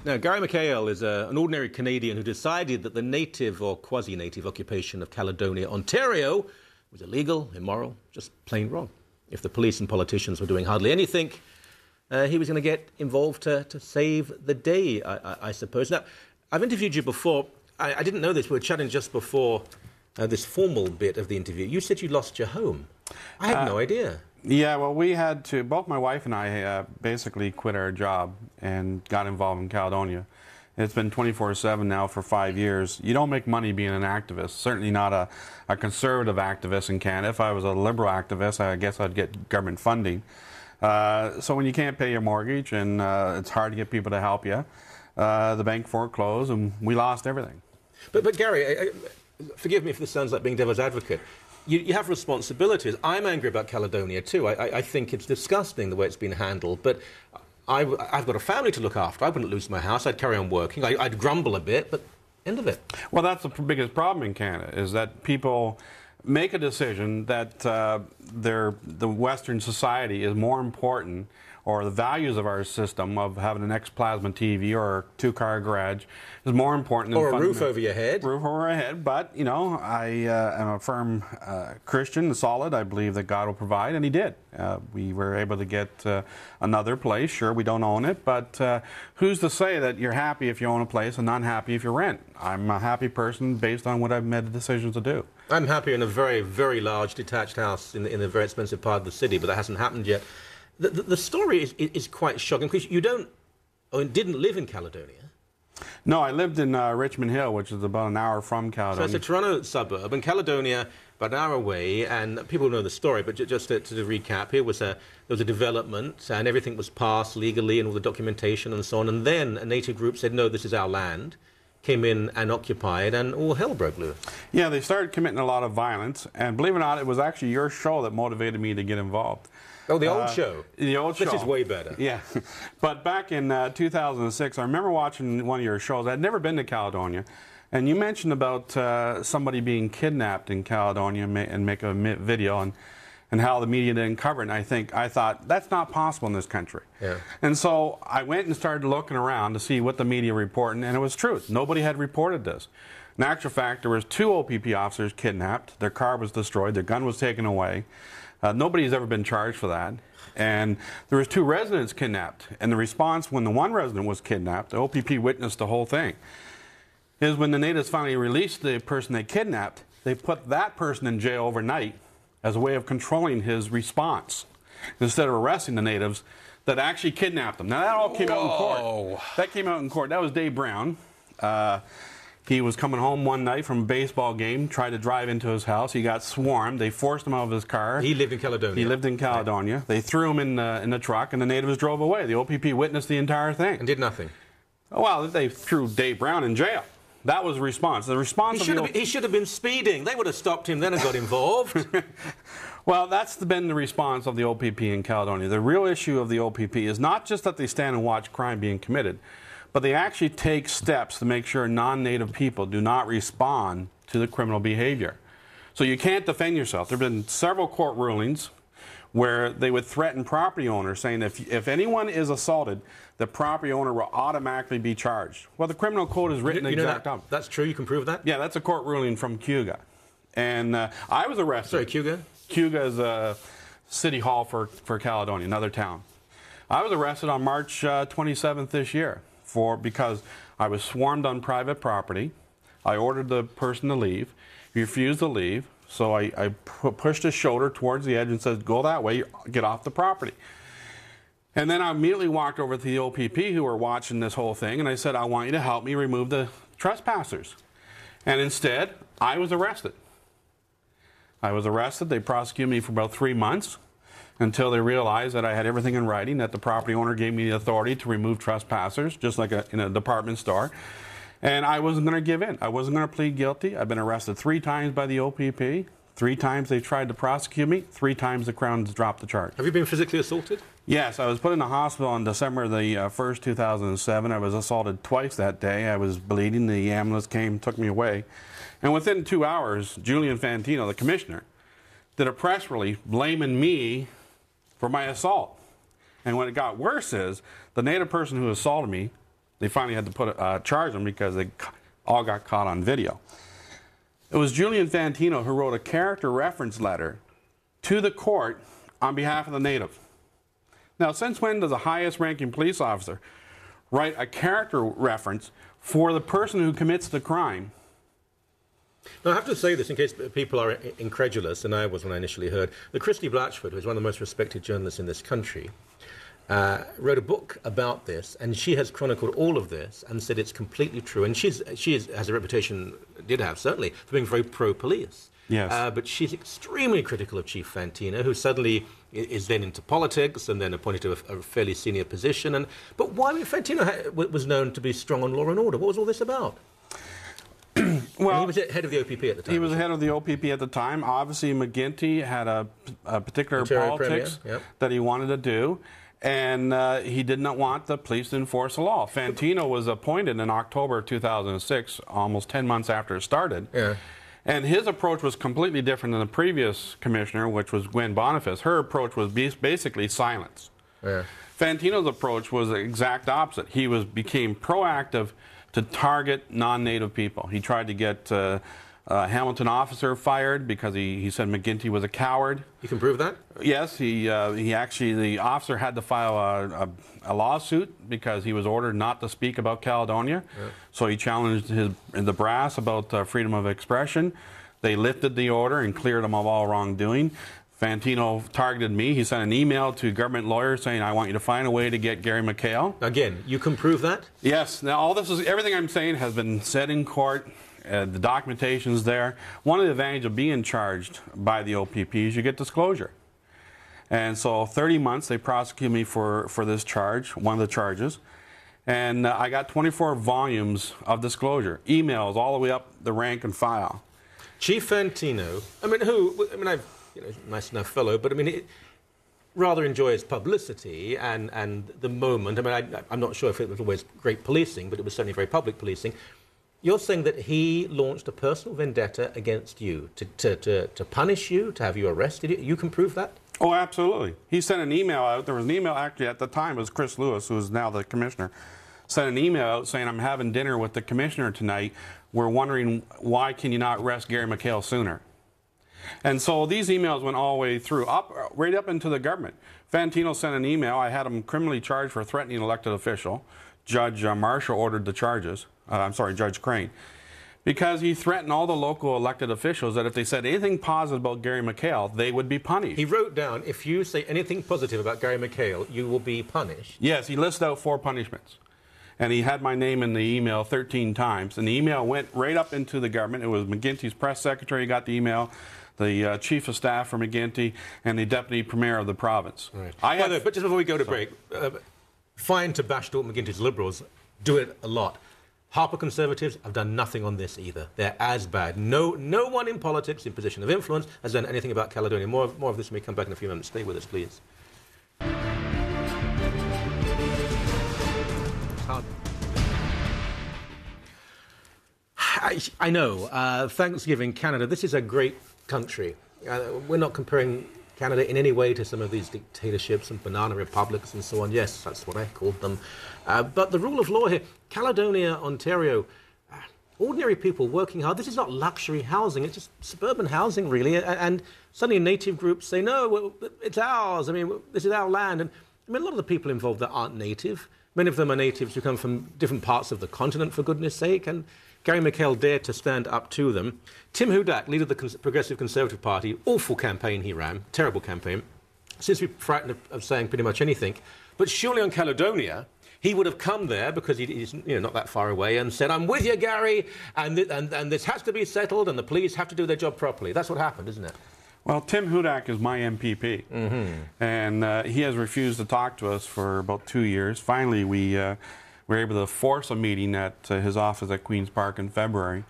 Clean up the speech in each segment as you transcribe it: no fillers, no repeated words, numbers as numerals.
Now, Gary McHale is an ordinary Canadian who decided that the native or quasi-native occupation of Caledonia, Ontario, was illegal, immoral, just plain wrong. If the police and politicians were doing hardly anything, he was going to get involved to save the day, I suppose. Now, I've interviewed you before. I didn't know this. We were chatting just before this formal bit of the interview. You said you lost your home. I had no idea. Yeah, well, we had to, both my wife and I basically quit our job and got involved in Caledonia. It's been 24/7 now for 5 years. You don't make money being an activist, certainly not a conservative activist in Canada. If I was a liberal activist, I guess I'd get government funding. So when you can't pay your mortgage and it's hard to get people to help you, the bank foreclosed and we lost everything. But Gary, forgive me if this sounds like being devil's advocate. You have responsibilities. I'm angry about Caledonia too. I think it's disgusting the way it's been handled. But I've got a family to look after. I wouldn't lose my house. I'd carry on working. I'd grumble a bit, but end of it. Well, that's the biggest problem in Canada, is that people make a decision that the Western society is more important, or the values of our system of having an X-plasma TV or a two-car garage is more important than... Or a roof over your head. Roof over our head. But, you know, I am a firm Christian, solid. I believe that God will provide, and He did. We were able to get another place. Sure, we don't own it, but who's to say that you're happy if you own a place and not happy if you rent? I'm a happy person based on what I've made the decisions to do. I'm happy in a very, very large detached house in a very expensive part of the city, but that hasn't happened yet. The story is quite shocking, because you didn't live in Caledonia. No, I lived in Richmond Hill, which is about an hour from Caledonia. So it's a Toronto suburb, and Caledonia about an hour away, and people know the story, but just to recap, there was a development, and everything was passed legally, and all the documentation and so on, and then a native group said, no, this is our land, came in and occupied, and all hell broke loose. Yeah, they started committing a lot of violence, and believe it or not, it was actually your show that motivated me to get involved. Oh, the old show. The old show. This is way better. Yeah. But back in 2006, I remember watching one of your shows. I'd never been to Caledonia. And you mentioned about somebody being kidnapped in Caledonia and make a video and how the media didn't cover it. And I thought, that's not possible in this country. Yeah. And so I went and started looking around to see what the media reported, and it was truth. Nobody had reported this. In actual fact, there was 2 OPP officers kidnapped. Their car was destroyed. Their gun was taken away. Nobody's ever been charged for that. And there was 2 residents kidnapped. And the response when the one resident was kidnapped, the OPP witnessed the whole thing, is when the natives finally released the person they kidnapped, they put that person in jail overnight as a way of controlling his response, instead of arresting the natives that actually kidnapped them. Now, that all came out in court. That came out in court. That was Dave Brown. He was coming home one night from a baseball game, tried to drive into his house. He got swarmed. They forced him out of his car. He lived in Caledonia. He lived in Caledonia. Right. They threw him in the truck, and the natives drove away. The OPP witnessed the entire thing. And did nothing. Well, they threw Dave Brown in jail. That was the response. The response he should have been speeding. They would have stopped him then and got involved. Well, that's been the response of the OPP in Caledonia. The real issue of the OPP is not just that they stand and watch crime being committed, but they actually take steps to make sure non-native people do not respond to the criminal behavior. So you can't defend yourself. There have been several court rulings where they would threaten property owners, saying if anyone is assaulted, the property owner will automatically be charged. Well, the criminal code is written exact up. That's true? You can prove that? Yeah, that's a court ruling from Cuga. And I was arrested. Sorry, Cuga? Cuga is a city hall for Caledonia, another town. I was arrested on March 27th this year because I was swarmed on private property. I ordered the person to leave. He refused to leave. So I pushed his shoulder towards the edge and said, go that way, get off the property. And then I immediately walked over to the OPP who were watching this whole thing, and I said, I want you to help me remove the trespassers. And instead, I was arrested. They prosecuted me for about 3 months until they realized that I had everything in writing, that the property owner gave me the authority to remove trespassers, just like in a department store. And I wasn't going to give in. I wasn't going to plead guilty. I've been arrested 3 times by the OPP. 3 times they tried to prosecute me. 3 times the Crown's dropped the charge. Have you been physically assaulted? Yes, I was put in the hospital on December the 1st, 2007. I was assaulted twice that day. I was bleeding. The ambulance came, took me away. And within 2 hours, Julian Fantino, the commissioner, did a press release blaming me for my assault. And what it got worse is the native person who assaulted me They finally had to charge them because they all got caught on video. It was Julian Fantino who wrote a character reference letter to the court on behalf of the native. Now, since when does the highest ranking police officer write a character reference for the person who commits the crime? Now, I have to say this in case people are incredulous, and I was when I initially heard, that Christy Blatchford, who is one of the most respected journalists in this country, wrote a book about this, and she has chronicled all of this and said it's completely true. And she has a reputation, did have certainly, for being very pro-police. Yes. But she's extremely critical of Chief Fantino, who suddenly is then into politics and then appointed to a fairly senior position. But why Fantino was known to be strong on law and order? What was all this about? Well, he was head of the OPP at the time. He was head of the OPP at the time. Obviously, McGuinty had a particular politics that he wanted to do. And he did not want the police to enforce the law. Fantino was appointed in October 2006, almost 10 months after it started. Yeah. And his approach was completely different than the previous commissioner, which was Gwen Boniface. Her approach was basically silence. Yeah. Fantino's approach was the exact opposite. He became proactive to target non-native people. He tried to get a Hamilton officer fired because he said McGuinty was a coward. You can prove that? Yes, the officer had to file a lawsuit because he was ordered not to speak about Caledonia. Yeah. So he challenged the brass about freedom of expression. They lifted the order and cleared him of all wrongdoing. Fantino targeted me. He sent an email to government lawyers saying, I want you to find a way to get Gary McHale. Again, you can prove that? Yes. Now, everything I'm saying has been said in court. The documentation's there. One of the advantages of being charged by the OPP is you get disclosure. And so 30 months, they prosecuted me for this charge, one of the charges. And I got 24 volumes of disclosure, emails all the way up the rank and file. Chief Fantino, nice enough fellow, but he rather enjoys publicity and the moment. I'm not sure if it was always great policing, but it was certainly very public policing. You're saying that he launched a personal vendetta against you to punish you, to have you arrested. You can prove that? Oh, absolutely. He sent an email out. There was an email actually at the time. It was Chris Lewis, who is now the commissioner, sent an email out saying, I'm having dinner with the commissioner tonight. We're wondering why can you not arrest Gary McHale sooner? And so these emails went all the way through, right up into the government. Fantino sent an email. I had him criminally charged for threatening an elected official. Judge Marshall ordered the charges. Judge Crane. Because he threatened all the local elected officials that if they said anything positive about Gary McHale, they would be punished. He wrote down, if you say anything positive about Gary McHale, you will be punished. Yes, he listed out 4 punishments. And he had my name in the email 13 times. And the email went right up into the government. It was McGuinty's press secretary got the email, the chief of staff for McGuinty, and the deputy premier of the province. Right. But just before we go to break, fine to bash Dalton McGuinty's Liberals, do it a lot. Harper Conservatives have done nothing on this either. They're as bad. No one in politics in position of influence has done anything about Caledonia. More of this may come back in a few moments. Stay with us, please. I know. Thanksgiving, Canada, this is a great country. We're not comparing Canada in any way to some of these dictatorships and banana republics and so on. Yes, that's what I called them. But the rule of law here, Caledonia, Ontario, ordinary people working hard. This is not luxury housing. It's just suburban housing, really. And suddenly native groups say, no, it's ours. This is our land. And a lot of the people involved that aren't native. Many of them are natives who come from different parts of the continent, for goodness sake. And Gary McHale dared to stand up to them. Tim Hudak, leader of the Progressive Conservative Party, awful campaign he ran, terrible campaign, seems to be frightened of saying pretty much anything. But surely on Caledonia, he would have come there, because he's not that far away, and said, I'm with you, Gary, and this has to be settled, and the police have to do their job properly. That's what happened, isn't it? Well, Tim Hudak is my MPP, and he has refused to talk to us for about 2 years. Finally, we were able to force a meeting at his office at Queen's Park in February.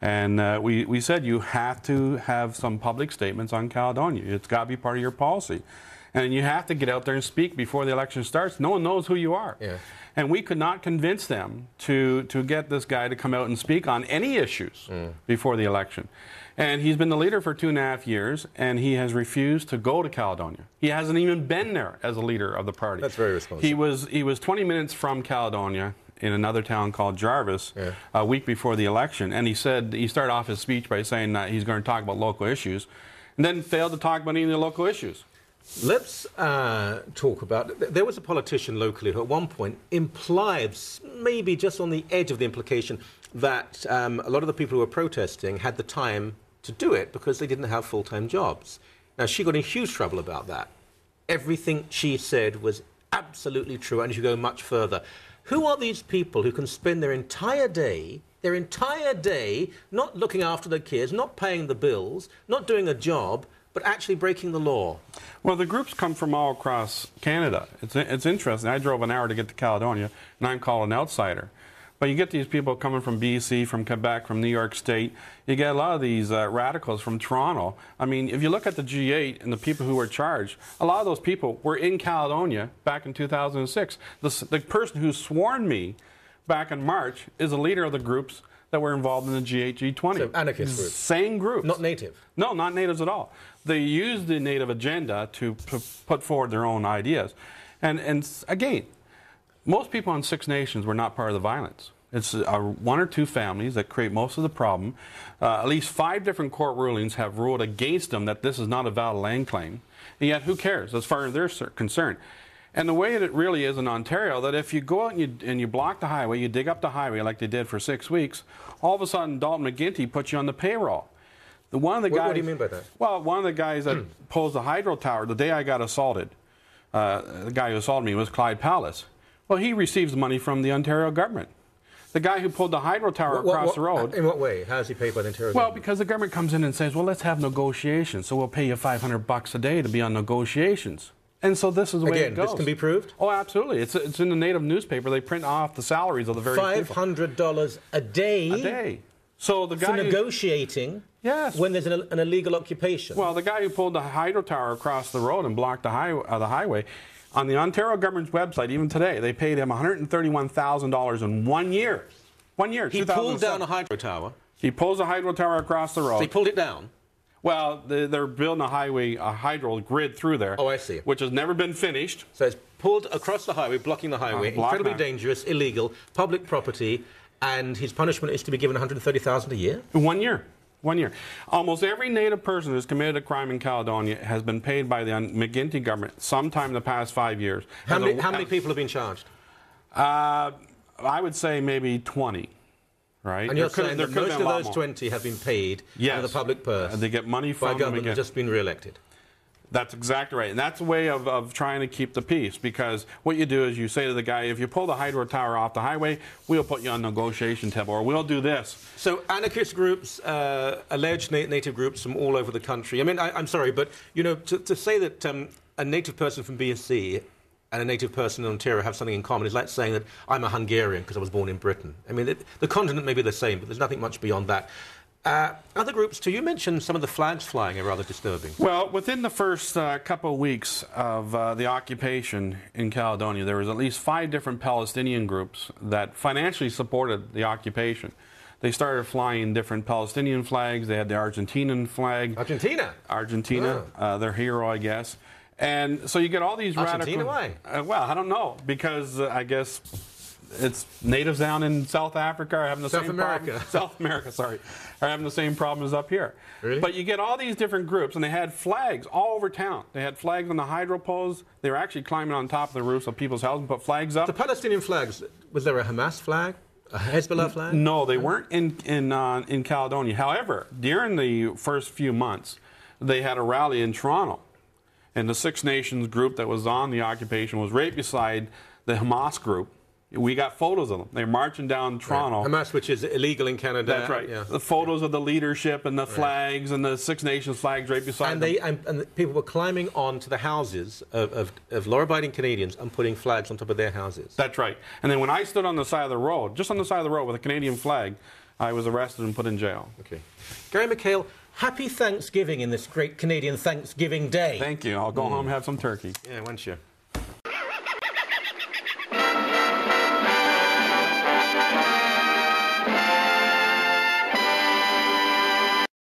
And we said, you have to have some public statements on Caledonia. It's got to be part of your policy. And you have to get out there and speak before the election starts. No one knows who you are. Yeah. And we could not convince them to get this guy to come out and speak on any issues before the election. And he's been the leader for 2.5 years, and he has refused to go to Caledonia. He hasn't even been there as a leader of the party. That's very responsible. He was 20 minutes from Caledonia in another town called Jarvis a week before the election, and he started off his speech by saying that he's going to talk about local issues, and then failed to talk about any of the local issues. Let's talk about, there was a politician locally who at one point implied, maybe just on the edge of the implication, that a lot of the people who were protesting had the time to do it because they didn't have full-time jobs. Now, she got in huge trouble about that. Everything she said was absolutely true, and you go much further. Who are these people who can spend their entire day not looking after their kids, not paying the bills, not doing a job, but actually breaking the law? Well, the groups come from all across Canada. It's interesting. I drove an hour to get to Caledonia, and I'm called an outsider. But you get these people coming from BC, from Quebec, from New York State. You get a lot of these radicals from Toronto. I mean, if you look at the G8 and the people who were charged, a lot of those people were in Caledonia back in 2006. The person who sworn me back in March is a leader of the groups that were involved in the G8, G20. So anarchist groups. Same groups. Not native. No, not natives at all. They used the native agenda to put forward their own ideas. And again, most people in Six Nations were not part of the violence. It's one or two families that create most of the problem. At least 5 different court rulings have ruled against them that this is not a valid land claim. And yet, who cares as far as they're concerned? And the way it really is in Ontario, that if you go out and you block the highway, you dig up the highway like they did for 6 weeks, all of a sudden Dalton McGuinty puts you on the payroll. What do you mean by that? Well, one of the guys that pulls the hydro tower, the day I got assaulted, the guy who assaulted me was Clyde Pallas. Well, he receives money from the Ontario government. The guy who pulled the hydro tower across the road. In what way? How is he paid by the Ontario government? Well, because the government comes in and says, well, let's have negotiations, so we'll pay you $500 a day to be on negotiations. And so this is the way it goes. This can be proved? Oh, absolutely. It's in the native newspaper. They print off the salaries of the very people. $500 a day? A day. So the guy for negotiating? Yes. When there's an illegal occupation? Well, the guy who pulled the hydro tower across the road and blocked the highway, on the Ontario government's website, even today, they paid him $131,000 in 1 year. 1 year, He pulled down a hydro tower? He pulls a hydro tower across the road. So he pulled it down? Well, they're building a hydro grid through there. Oh, I see. Which has never been finished. So it's pulled across the highway, blocking the highway, incredibly dangerous, illegal, public property, and his punishment is to be given $130,000 a year? 1 year. 1 year. Almost every native person who's committed a crime in Caledonia has been paid by the McGuinty government sometime in the past 5 years. How many people have been charged? I would say maybe 20. Right? And you're saying that most of those 20 have been paid out of the public purse. They get money from by government who've just been re-elected. That's exactly right. And that's a way of trying to keep the peace, because what you do is you say to the guy, if you pull the hydro tower off the highway, we'll put you on negotiation table, or we'll do this. So anarchist groups, alleged native groups from all over the country. I mean, I'm sorry, but, you know, to say that a native person from BC and a native person in Ontario have something in common is like saying that I'm a Hungarian because I was born in Britain. I mean, the continent may be the same, but there's nothing much beyond that. Other groups, too, you mentioned some of the flags flying are rather disturbing. Well, within the first couple of weeks of the occupation in Caledonia, there was at least 5 different Palestinian groups that financially supported the occupation. They started flying different Palestinian flags. They had the Argentinian flag. Argentina, their hero, I guess. And so you get all these Argentina, radical... why? Well, I don't know, because I guess it's natives down in South Africa are having the same problem. South America, sorry, are having the same problems up here. Really? But you get all these different groups, and they had flags all over town. They had flags on the hydro poles. They were actually climbing on top of the roofs of people's houses and put flags up. The Palestinian flags, was there a Hamas flag? A Hezbollah flag? No, they weren't in Caledonia. However, during the first few months, they had a rally in Toronto. And the Six Nations group that was on the occupation was right beside the Hamas group. We got photos of them. They're marching down Toronto. Right. Hamas, which is illegal in Canada. That's right. Yeah. The photos of the leadership and the flags and the Six Nations flags right beside them. And the people were climbing onto the houses of law-abiding Canadians and putting flags on top of their houses. That's right. And then when I stood on the side of the road, just on the side of the road with a Canadian flag, I was arrested and put in jail. Okay. Gary McHale, happy Thanksgiving in this great Canadian Thanksgiving Day. Thank you. I'll go home and have some turkey. Yeah, won't you?